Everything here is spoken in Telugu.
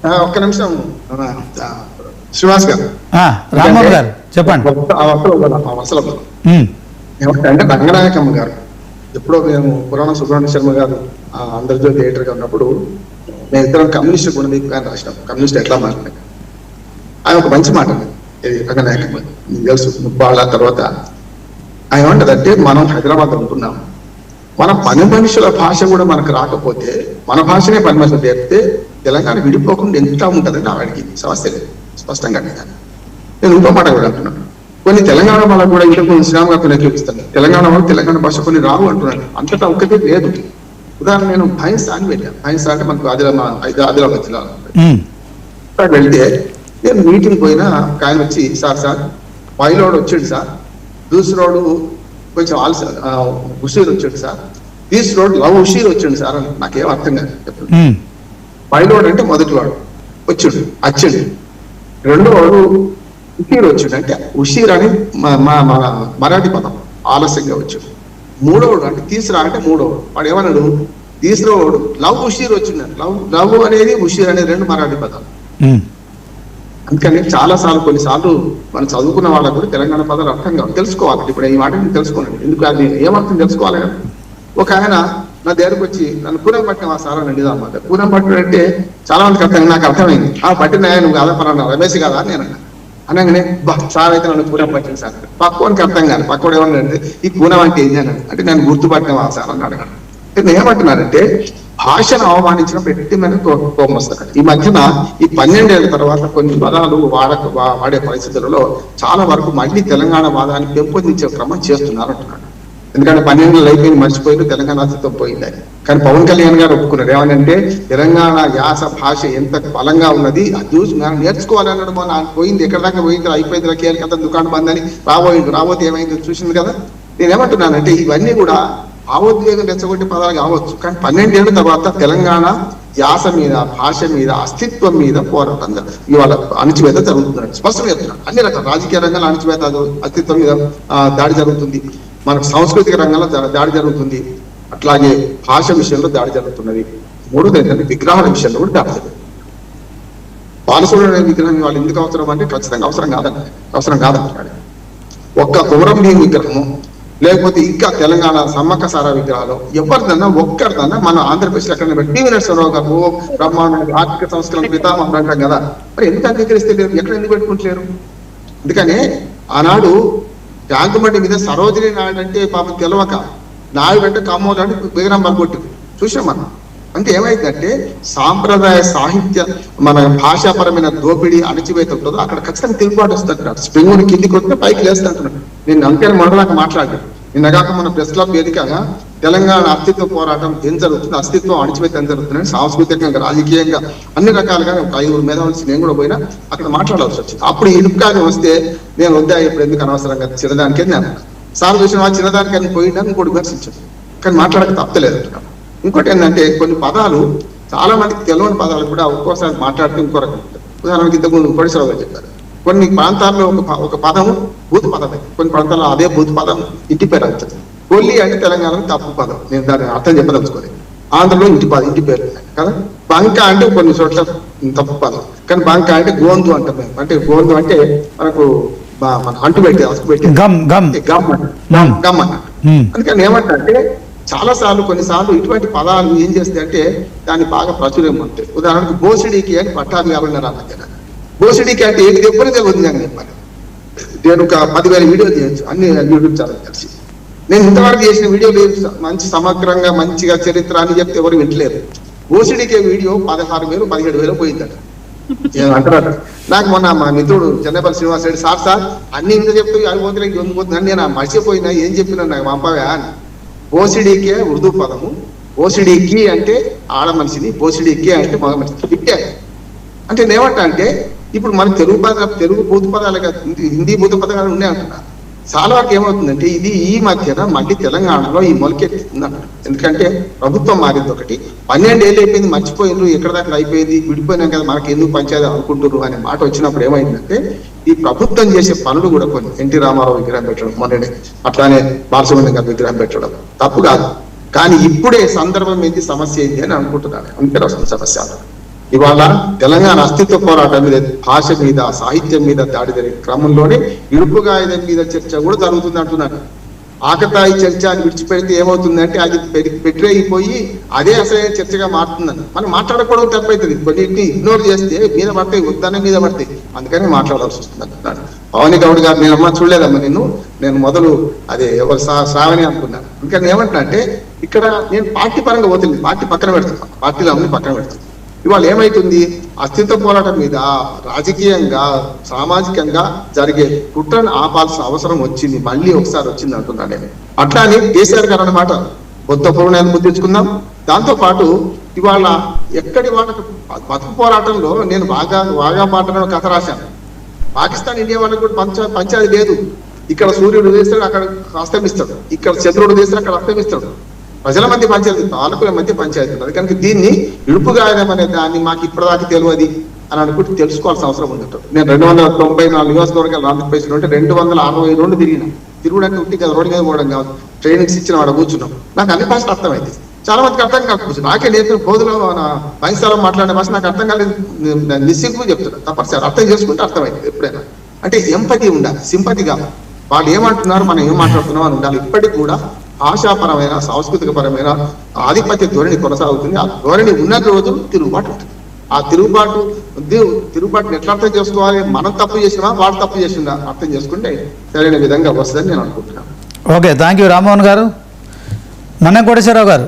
ఒక్క నిమిషం శ్రీనివాస్ గారు, రామ్మోహన్ గారు చెప్పండి. అసలు ఏమంటే రంగనాయకమ్మ గారు ఎప్పుడో మేము పురాణ సుబ్రహ్మణ్య శర్మ గారు ఆంధ్రజ్యోతి థియేటర్ గా ఉన్నప్పుడు మేము ఇద్దరం కమ్యూనిస్ట్ కూడా ఆయన రాసినాం, కమ్యూనిస్ట్ ఎట్లా మాట్లాడారు. ఆయన ఒక మంచి మాట రంగనాయకమ్మ మీకు తెలుసు, ముప్పాళ్ళ తర్వాత ఆయన ఏమంటదంటే, మనం హైదరాబాద్ ఉంటున్నాం, మన పని మనుషుల భాష కూడా మనకు రాకపోతే మన భాషనే పని మనుషులు నేర్పితే తెలంగాణ విడిపోకుండా ఎంత ఉంటుందని ఆవిడకి సమస్య లేదు, స్పష్టంగా. నేను ఇంకో మాట కూడా అంటున్నాను, కొన్ని తెలంగాణ వాళ్ళకు కూడా ఇంతకు శ్రీరామ్ గారు కొన్ని చూపిస్తాను, తెలంగాణ వాళ్ళు తెలంగాణ భాష కొన్ని రావు అంటున్నాను, అంతటా ఒక్కటే లేదు. ఉదాహరణ నేను భైన్సా అని వెళ్ళాను, భైన్సా అంటే మనకు ఆదిలాబాద్ జిల్లా వెళ్తే నేను మీటింగ్ పోయినా ఆయన వచ్చి, సార్ పైలోడు వచ్చాడు సార్, దూసరోడు కొంచెం హుషీర్ వచ్చాడు సార్, తీసరోడు లవ్ హుషీర్ వచ్చాడు సార్ అని. నాకేం అర్థం కాదు. పైలోడు అంటే మొదటి వాడు వచ్చాడు, రెండో వాడు హుషీర్ వచ్చాడు, అంటే హుషీర్ అని మరాఠీ పదం, ఆలస్యంగా వచ్చాడు. మూడోడు అంటే తీసరా అంటే మూడోడు, వాడు ఏమన్నాడు, తీసరోడు లవ్ హుషీర్ వచ్చిండు. లవ్ అనేది హుషీర్ అనేది రెండు మరాఠీ పదాలు. అందుకని చాలా సార్లు కొన్నిసార్లు మనం చదువుకున్న వాళ్ళకు కూడా తెలంగాణ పదాలు అర్థం కావాలి, తెలుసుకోవాలి. ఇప్పుడు ఈ మాట తెలుసుకోండి, ఎందుకు అది ఏమర్థం తెలుసుకోవాలి కదా. ఒక ఆయన నా దగ్గరకు వచ్చి నన్ను పూనం పట్టిన సార్ అని అడిగిదా అన్నమాట. పూనం పట్టడం అంటే చాలా మందికి అర్థం, నాకు అర్థమైంది. పట్టిన నువ్వు కాదా పలానా రమేష్ కాదా అని నేను అనగానే, సార్ అయితే నన్ను పూనం పట్టింది సార్. పక్కోనికి అర్థం కాదు, పక్కోడు ఏమన్నాడంటే ఈ పూనం అంటే ఏంటి అని, అంటే నేను గుర్తుపట్టిన సార్ అని అడగాను. నేను ఏమంటున్నానంటే, భాషను అవమానించినప్పుడు ఎట్టి మీద కోపం వస్తాడు. ఈ మధ్యన ఈ 12 ఏళ్ల తర్వాత కొన్ని పదాలు వాడే పరిస్థితులలో చాలా వరకు మళ్ళీ తెలంగాణ వాదాన్ని పెంపొందించే క్రమం చేస్తున్నారు అంటున్నాడు. ఎందుకంటే 12 ఏళ్ళు అయిపోయింది, మర్చిపోయింది, తెలంగాణ అస్తిత్వం పోయింది. కానీ పవన్ కళ్యాణ్ గారు ఒప్పుకున్నారు, ఏమనంటే తెలంగాణ యాస భాష ఎంత బలంగా ఉన్నది, అది చూసి మనం నేర్చుకోవాలన్నాడు. మొన్న పోయింది, ఎక్కడ దాకా పోయింది, అయిపోయింది, కేరళ దుకాణం బందని రాబోతే ఏమైంది చూసింది కదా. నేనేమంటున్నానంటే ఇవన్నీ కూడా భావోద్వేగం రెచ్చగొట్టే పదాలు కావచ్చు, కానీ 12 ఏళ్ల తర్వాత తెలంగాణ యాస మీద, భాష మీద, అస్తిత్వం మీద పోరాటం ఇవాళ అణచివేత జరుగుతున్నాడు. స్పష్టంగా చెప్తున్నాడు, అన్ని రకాల రాజకీయ రంగాల్లో అణచివేత, అస్తిత్వం మీద దాడి జరుగుతుంది, మనకు సాంస్కృతిక రంగంలో దాడి జరుగుతుంది, అట్లాగే భాష విషయంలో దాడి జరుగుతున్నది. మూడోది ఏంటంటే విగ్రహాల విషయంలో కూడా దాడి జరుగుతుంది. బాలసుబ్రహ్మణ్యం విగ్రహం వాళ్ళు ఎందుకు అవసరం అంటే ఖచ్చితంగా అవసరం కాదంటున్నాడు. ఒక్క కుమరం భీం విగ్రహము, లేకపోతే ఇంకా తెలంగాణ సమ్మక్క సారా విగ్రహాలు ఒక్కరిదన్నా మన ఆంధ్రప్రదేశ్ ఎక్కడ పెట్టి టీవీ నరసింహరావు గారు బ్రహ్మాండ ఆర్థిక సంస్కరణ పితామహుడు అంటాం కదా, మరి ఎందుకు అంగీకరిస్తే లేరు, ఎక్కడ ఎందుకు పెట్టుకుంటలేరు? అందుకనే ఆనాడు ట్యాంకుమండి మీద సరోజిని నాయుడు అంటే పాపం తెలవక నాయుడు అంటే కమ్మోడు అంటే విగ్రహం పగొట్టింది, చూసాం మనం. అంటే ఏమైందంటే సాంప్రదాయ సాహిత్య మన భాషాపరమైన దోపిడీ అణచివేత ఉంటుందో అక్కడ ఖచ్చితంగా తిరుగుబాటు వస్తుంటారు. స్ప్రింగ్ కిందికి వస్తే పైకి లేస్తుంటున్నాడు. నేను అంతే మొదలాగా మాట్లాడాను నిన్నగాక మన ప్రెస్ క్లబ్ వేదికగా తెలంగాణ అస్తిత్వ పోరాటం ఏం జరుగుతుంది, అస్తిత్వం అణచివేత ఏం జరుగుతుంది, సాంస్కృతికంగా రాజకీయంగా అన్ని రకాలుగా 5 మేధావులు నేను కూడా పోయినా అక్కడ మాట్లాడాల్సి వచ్చింది. అప్పుడు ఇరుకాగా వస్తే నేను వద్దా ఇప్పుడు ఎందుకు అనవసరంగా చిన్నదానికే నేను సార్ చూసిన చిన్నదానికి అని పోయినా ఇంకోటి విమర్శించాను, కానీ మాట్లాడక తప్పలేదు అంటున్నాను. ఇంకోటి ఏంటంటే కొన్ని పదాలు చాలా మందికి తెలియని పదాలు కూడా ఒక్కోసారి మాట్లాడితే ఇంకో రకం ఉంటుంది. ఉదాహరణకి ఇంతకుముందు కోటేశ్వరరావు గారు చెప్పారు, కొన్ని ప్రాంతాల్లో ఒక పదము భూత పదమే, కొన్ని ప్రాంతాల్లో అదే భూత పదం ఇంటి పేరు అవుతుంది. కొల్లి అంటే తెలంగాణలో తప్పు పదం, నేను దాని అర్థం చెప్పదలుచుకోలేదు. ఆంధ్రలో ఇంటి పేరు కదా. బంక అంటే కొన్ని చోట్ల తప్పు పదం, కానీ బంక అంటే గోందు అంటాం మేము. అంటే గోందు అంటే మనకు మన అంటు పెట్టి గమ్ అన్న. అందుకని ఏమంటే చాలా సార్లు కొన్నిసార్లు ఇటువంటి పదాలు ఏం చేస్తాయి అంటే దాన్ని బాగా ప్రచురం ఉంటాయి. ఉదాహరణకు బోసిడీకి అని పట్టాభి కావాలన్నారు ఆ మధ్యన. బోసిడీకి అంటే ఏంటి ఎప్పుడు తెలియదు అని చెప్పాలి. నేను ఒక 10,000 వీడియోలు చేయొచ్చు, అన్ని యూట్యూబ్ ఛానల్ కలిసి. నేను ఇంతవరకు చేసిన వీడియోలు మంచి సమగ్రంగా మంచిగా చరిత్ర అని చెప్తే ఎవరు వింటలేరు. బోసిడీకే వీడియో 16,000 17,000 పోయిందట. అంటారు. నాకు మొన్న మా మిత్రుడు చెన్నపల్లి శ్రీనివాస్ రెడ్డి, సార్ అన్ని ఇంత చెప్తే అవి పోతే పోతుందని నేను మర్చిపోయినా, ఏం చెప్పినా నాకు పంపవా అని. బోసిడీకే ఉర్దూ పదము, బోసిడీకి అంటే ఆడ మనిషిని, బోసిడీకి అంటే మగ మనిషిని తిట్టారు. అంటే నేనేమంటా అంటే ఇప్పుడు మన తెలుగు భూత పదాలుగా హిందీ భూత పదాలు ఉన్నాయి అంటున్నారు. చాలా వరకు ఏమవుతుందంటే ఇది ఈ మధ్యన మళ్ళీ తెలంగాణలో ఈ మొలకెత్తుందంట. ఎందుకంటే ప్రభుత్వం మారింది ఒకటి, 12 ఏళ్ళు అయిపోయింది, మర్చిపోయిండ్రు, ఎక్కడ దాకా అయిపోయింది, విడిపోయినాం కదా మనకి ఎందుకు పంచాయతీ అనుకుంటున్నారు అనే మాట వచ్చినప్పుడు ఏమైందంటే ఈ ప్రభుత్వం చేసే పనులు కూడా కొన్ని ఎన్టీ రామారావు విగ్రహం పెట్టడం మొన్ననే, అట్లానే బాలసుబ్రహ్మణ్యం గారి విగ్రహం పెట్టడం తప్పు కాదు, కానీ ఇప్పుడే సందర్భం ఏంటి, సమస్య ఏంటి అని అనుకుంటున్నాను. అందుకే వస్తుంది సమస్య. ఇవాళ తెలంగాణ అస్తిత్వ పోరాటం మీద, భాష మీద, సాహిత్యం మీద దాడి జరిగే క్రమంలోనే ఇడుపుగాయుధం మీద చర్చ కూడా జరుగుతుంది అంటున్నాను. ఆకతాయి చర్చ అని విడిచిపెడితే ఏమవుతుందంటే అది పెట్టిపోయి అదే అసలైన చర్చగా మారుతుందని మనం మాట్లాడకపోవడం తప్పైతుంది. కొన్నింటిని ఇగ్నోర్ చేస్తే మీద పడతాయి, ఉద్దానం మీద పడతాయి. అందుకని మాట్లాడాల్సి వస్తుంది అంటున్నాను. పవన్ గౌడ్ గారు, నేను చూడలేదమ్మా నేను మొదలు అదే ఎవరు శ్రావణి అనుకున్నాను. అందుకని ఏమంటున్నా అంటే ఇక్కడ నేను పార్టీ పరంగా పోతుంది, పార్టీ పక్కన పెడుతున్నాను, పార్టీలో అన్ని పక్కన పెడుతున్నాను. ఇవాళ ఏమైతుంది, అస్తిత్వ పోరాటం మీద రాజకీయంగా సామాజికంగా జరిగే కుట్రను ఆపాల్సిన అవసరం వచ్చింది, మళ్ళీ ఒకసారి వచ్చింది అంటున్నా నేను. అట్లానే కేసీఆర్ గారు అన్నమాట కొత్త పూర్ణాన్ని ముద్రించుకుందాం. దాంతో పాటు ఇవాళ ఎక్కడి వాళ్ళకు బతుకు పోరాటంలో నేను బాగా మాట్లాడిన కథ రాశాను. పాకిస్తాన్ ఇండియా వాళ్ళకి కూడా పంచాది లేదు. ఇక్కడ సూర్యుడు ఉదయిస్తాడు, అక్కడ అస్తమిస్తాడు. ఇక్కడ చంద్రుడు ఉదయిస్తాడు, అక్కడ అస్తమిస్తాడు. ప్రజల మధ్య పంచాయతీ, పాలకుల మధ్య పంచాయతీ ఉన్నది. కనుక దీన్ని ఇడుపుగాయడం అనే దాన్ని మాకు ఇప్పటిదాకా తెలియదు అని అనుకుంటే తెలుసుకోవాల్సిన అవసరం ఉంది. నేను 294 నియోజకవర్గాలు ఆంధ్రప్రదేశ్లో ఉంటే 262 తిరుగుడానికి ఉంటే కదా, రోడ్డు మీద పోవడం కాదు, ట్రైనింగ్స్ ఇచ్చిన వాడు కూర్చున్నాం. నాకు అన్ని భాషలు అర్థమైంది, చాలా మందికి అర్థం కాకపోవచ్చు. నాకే నేర్పిన బోధులో బైన్సాలో మాట్లాడే భాష నాకు అర్థం కాలేదు, నిస్సిగ్గు చెప్తున్నా. తప్పనిసరి అర్థం చేసుకుంటే అర్థమైంది ఎప్పుడైనా. అంటే ఎంపతి ఉండాలి, సింపతి కాదు. వాళ్ళు ఏమంటున్నారు, మనం ఏం మాట్లాడుతున్నాం అని ఉండాలి. ఇప్పటికి కూడా భాషాపరమైన, సాంస్కృతిక పరమైన ఆధిపత్య ధోరణి కొనసాగుతుంది. ఆ ధోరణి ఉన్న రోజు తిరుగుబాటు ఉంటుంది. ఆ తిరుగుబాటుని ఎట్లా అర్థం చేసుకోవాలి, మనం తప్పు చేసినా వాడు తప్పు చేసినా అర్థం చేసుకుంటే సరైన విధంగా వస్తుందని నేను అనుకుంటున్నాను. ఓకే, థ్యాంక్ యూ రామ్మోహన్ గారు. మన కోటేశ్వరరావు గారు.